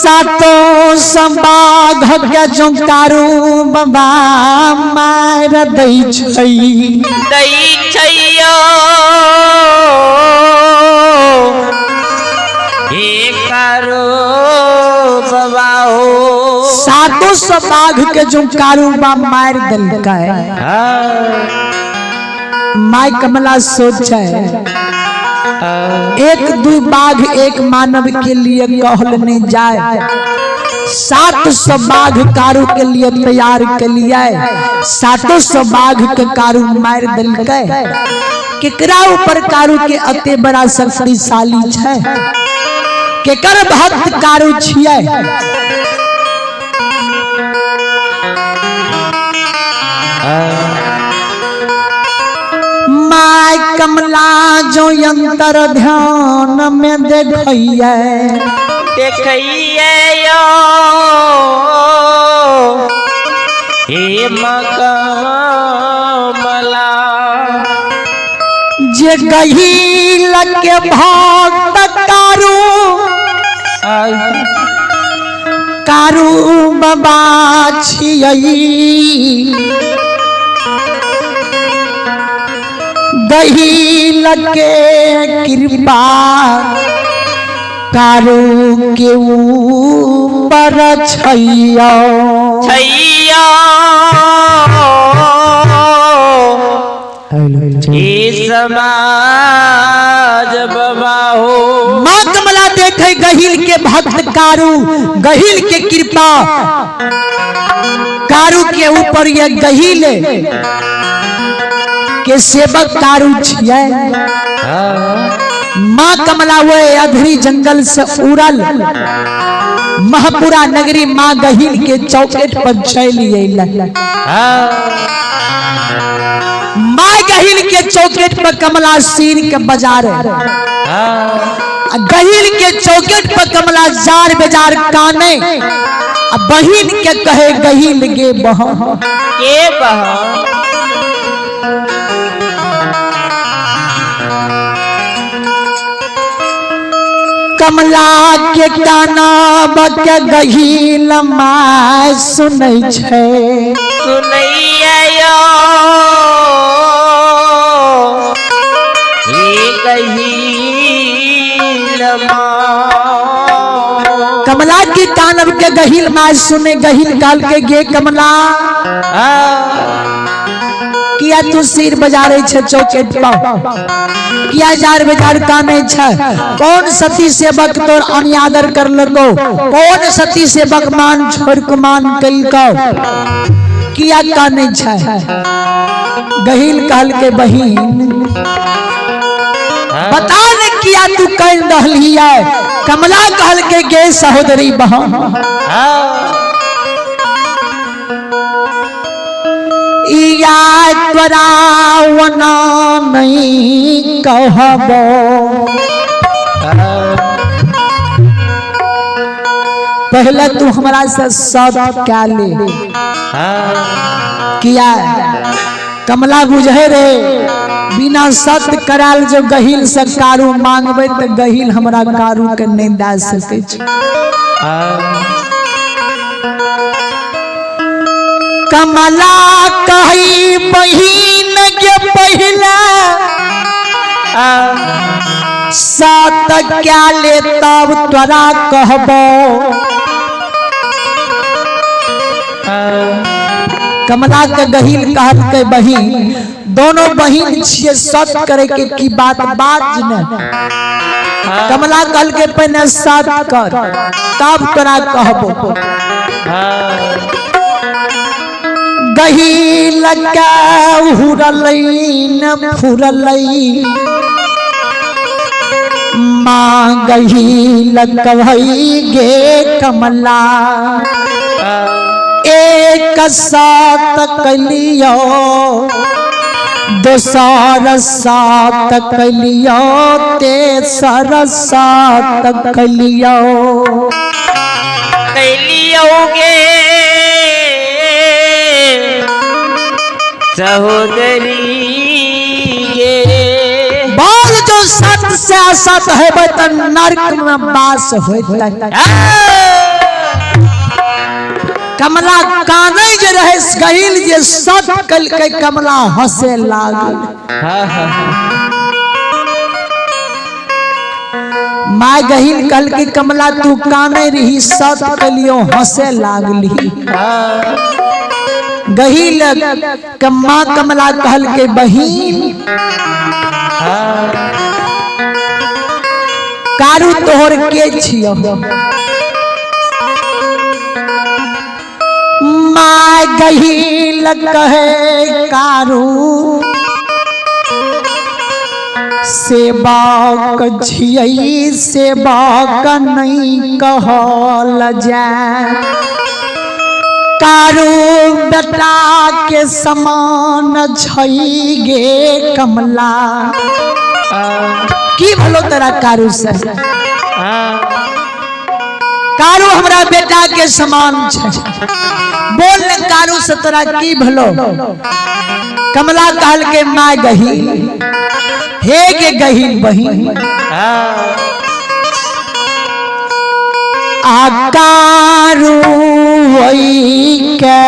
सातो संबाघ के जोकारू बाबा मार दै छैयो हे कारू बाबा हो सातो संबाघ के जोकारू बाबा मार देलकै। माय कमला सोचे एक दू बाघ एक मानव के लिए कहल नहीं जाए, 700 बाघ कारू के लिए तैयार के लिए 700 बाघ के कारू मार दिलकै। केकरा ऊपर कारू के अते बड़ा शक्तिशाली छै, केकर भक्त कारू छियै। माय कमला जो यंत्र ध्यान में देखैया यो हे कमला जे गहिल के भक्त कारू बाबा छियै। गहिल के कृपा कारू के ऊपर छैया समाज बाबा हो। माँ कमला देखे गहिल के भक्त कारू, गहिल के कृपा कारू के ऊपर ये गहिल के सेवक कारू छियै। माँ कमला वो अधरी जंगल से उड़ल महपुरा नगरी माँ गहिल के चौकेट पर चली। माँ गहिल के चौकेट पर कमला सीर के बाजार, गहिल के चौकेट पर कमला जार बेजार काने, बहिन के कहे गहिल के बहा कमला के गाना बके गहिल माय सुनै छै। सुनैया हे गहिल कमला की कानब के गहिल माय सुने। गहिल काल के गे कमला किया तू सिर बजारे छे चौकेट पर, किया जार बेजार काने छे। कौन सती सेवक तोर अनियादर कर लगो, कौन सती सेवक मान छोड़ कुमान कइलको, किया काने छे। गहिल काल के बहिन बता ने किया तू कह रहली है। कमला कहल के गे सहोदरी बहन या तोरा वना नहीं कहबो, पहले तू हमरा से सब क्या ले किया। कमला बुझे रे बिना सत्य कराल जो गहिल से कारू मांगबे तो गहिल हमरा कारू के नहीं दे सके छै। कमला कही बहिन के पहला सात क्या ले तब तोरा कहबो। कमला के गहिल कहल के बहिन दोनों बहिन छिए सत्य करे के की बात ने। कमला कहल के पहले सत्य कर तब तोरा कहबो। गहिल के हुरलैन फुरलै माँ गहिल कहई गे कमला एक साथ कलियो दोसर साथ कलियो तेसर साथ कलियो गे सहोदरी गे। बाल जो सत से असत है तो नरक में वास होता। कमला काने जे रहे गहिल जे सत कल के कमला हंसे लागल। माय गहिल कल की कमला तू काने रही सत कलियो हंसे लागली। गहिल कम्मा कमला कहल के बहिन कारू तोहर के छियो। माय गहिल कहे कारू सेवक छियै सेवक नहीं कहल जाए। कारू बेटा के समान छई गे कमला की भलो तेरा कारू से। कारू हमरा बेटा के समान छै बोल कारू से तोरा की भलो। कमला कहल के माय गही हे के गहीन बहिन आकारू होई के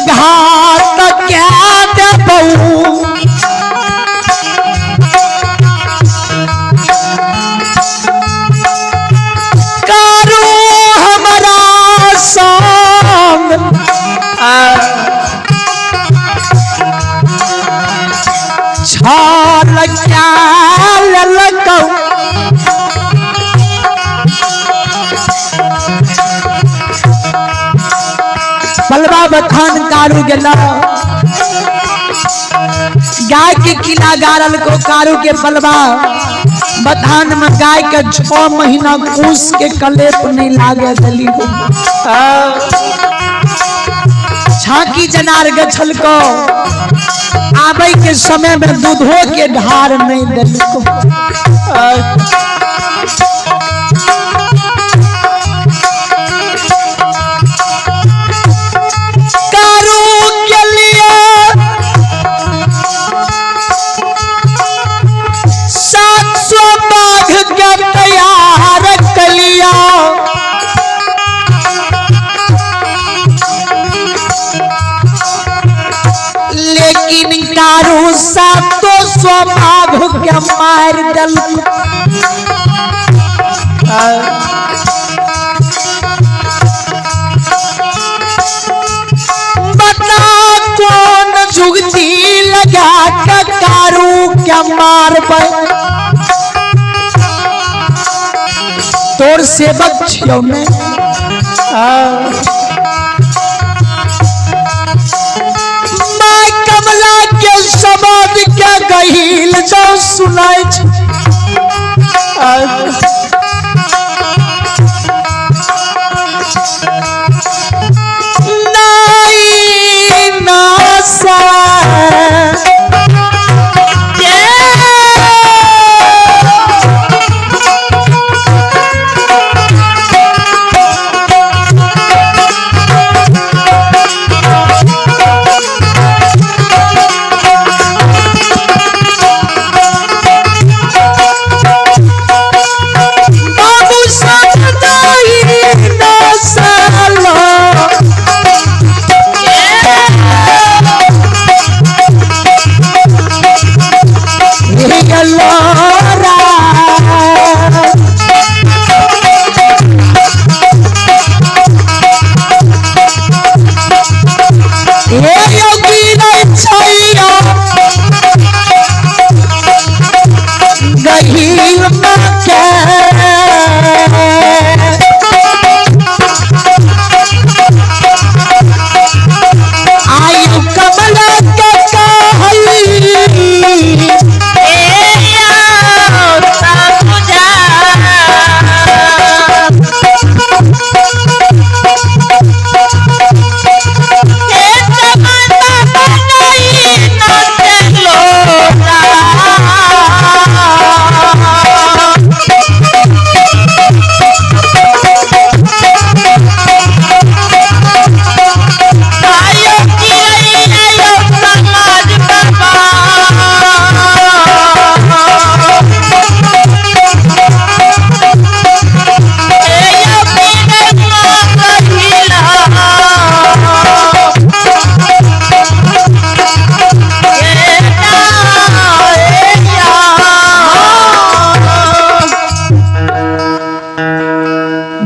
घाट क्या देबऊ कारू हमारा संग छाल क्या ललकऊ बलवा बखान कारू गेला गाय के किला गारल को कारू के बलवा बथान में गाय के 6 महीना कूस के कलेप नहीं लागे गली छाकी जनार गछल को आबे के समय में दूधो के ढार नहीं दिल को लेकिन कारू सातो स्वभाव के मार दल बता कौन जुगती लगा के कारू के मार तोर सेवक छियौ ने समाधि के गहिल जो सुनाई नहीं नासा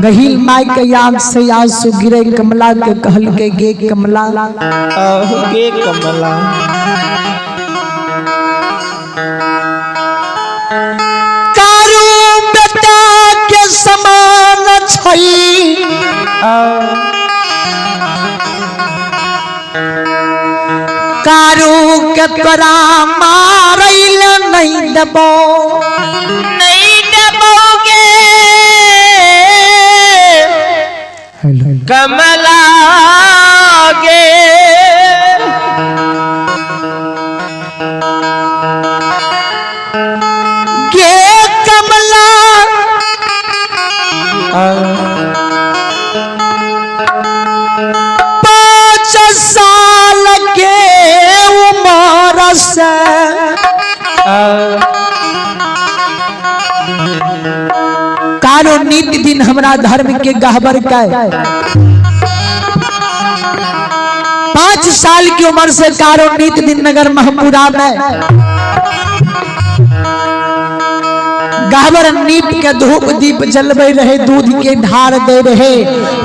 गहिल माई के याद से आंसू गिरे कमला के कहल के गे कमला गे कमला कारू बेटा के समान छई कारू के तोरा मारैल नहीं देबो कमला गे गे कमला 5 साल के उम्र से कारो नित दिन हमरा धर्म के गहबर का 5 साल की उम्र से कारो नित दिन नगर महपुरा में गहबर नीप के धूप दीप जलबे रहे, दूध के ढार दे रहे,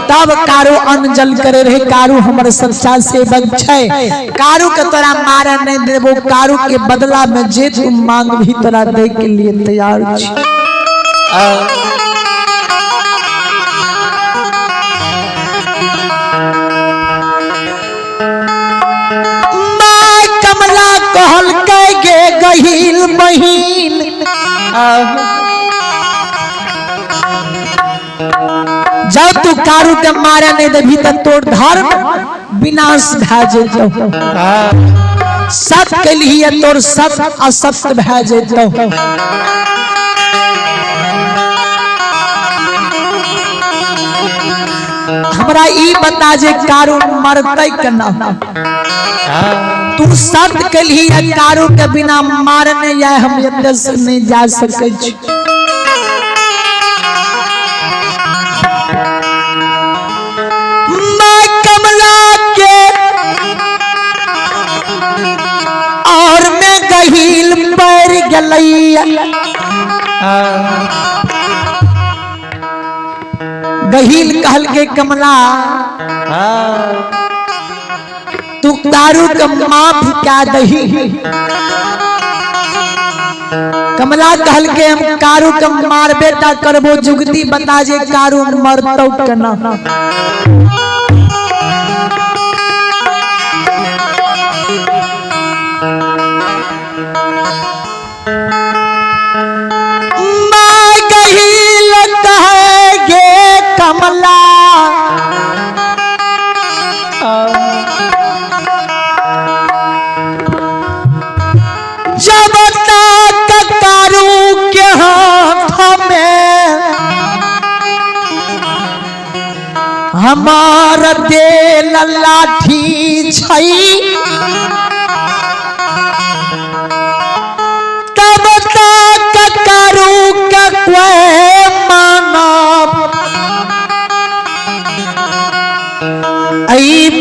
तब कारो अन्न जल करे रहे। कारू हमर सच्चा सेवक छै, कारू के तोरा मारे नहीं देबो, कारू के बदला में जे तू मांग भी तोरा दे के लिए तैयार छी। मां कमला कहल के गहिल बहिन जब तू कारू के मारे नहीं देवी तो तोर धर्म विनाश भै जेतो। सत्य के लिए तोर सत्य असत्य भै जेतो। हमरा ई बता जे कारू मरतै केना? तू सत्य के लिए कारू के बिना मारने या हम एते से नहीं जा सकै छी। और मैं गहील पर गलैया गहील कहल के कमला तू कारू के माफ क्या दही। कमला कहल के हम कारू के मार बेटा करबो, जुगती बता जे कारू मरतौ केना। कमला जब तक कारू के हाथ में हमार देल लाठी छै, तब तक कारू के कोई मानव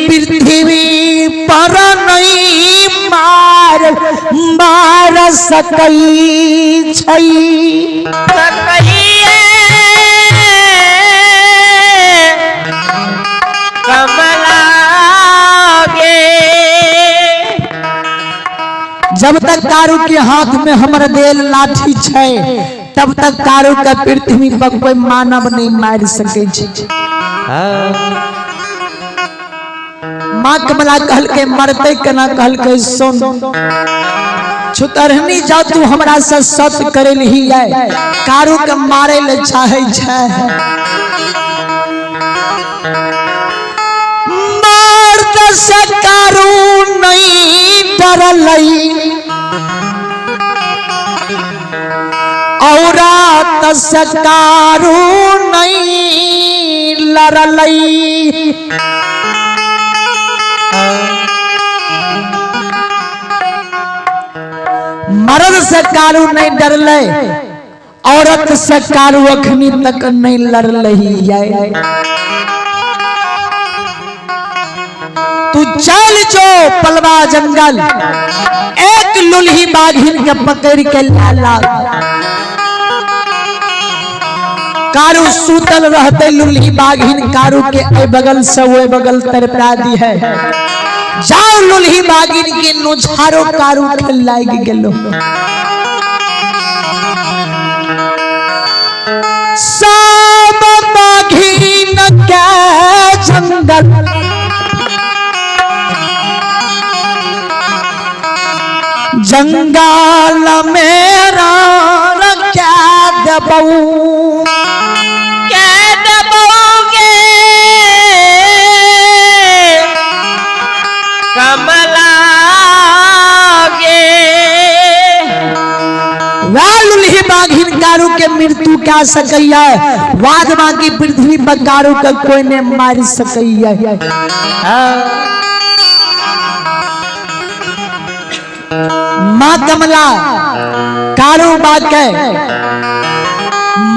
पृथ्वी पर नहीं मार सकई छै। कमला गे जब तक कारू के हाथ में हमर देल लाठी छै, तब तक कारू के पृथ्वी पर कोई मानव नहीं मार सकै छै। मां कमला कहल के मरते केना? कहल के सुन छुतरहनी जा तू हमरा से सत्य करे ही है, कारू के मारे ले चाहे छै। मर्द से कारू नहीं डरलई, औरत से कारू नहीं लड़लई। मर्द से कारू नहीं डरले, औरत से कारू अखनी तक नहीं लड़लही। तू चल जो पलवा जंगल, एक लुल्ही बाघिन के पकड़ के लाला। कारू सूतल रहते, लुल्ही बाघिन कारू के ए बगल से वो बगल तरपा दी है। जाओ लुल्ही बागिन के नुझारो कारू के लाग गेलो। सब बाघिन के जंगल जंगल मेरा क्या देबऊ कमला गे। लुल्ही बाघिन कारू के मृत्यु क्या सकैया वाद बाकी पृथ्वी पर कारू का कोई ने मार सकैया। माँ कमला कारू बाघ के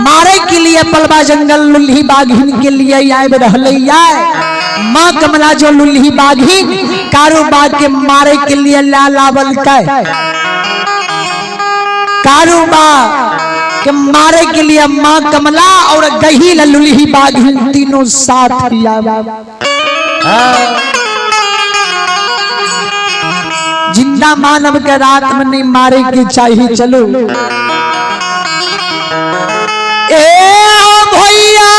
मारे के लिए पलवा जंगल लुल्ही बाघिन के लिए आए रहलैया। माँ कमला जो लुल्ही बाघिन कारू बाघ के मारे के लिए लावल के कारू बाघ के मारे के लिए माँ कमला और गही लुल्ही बाघिन तीनों साथ जिंदा मानव के रात में नहीं मारे के चाहिए। चलो ए भैया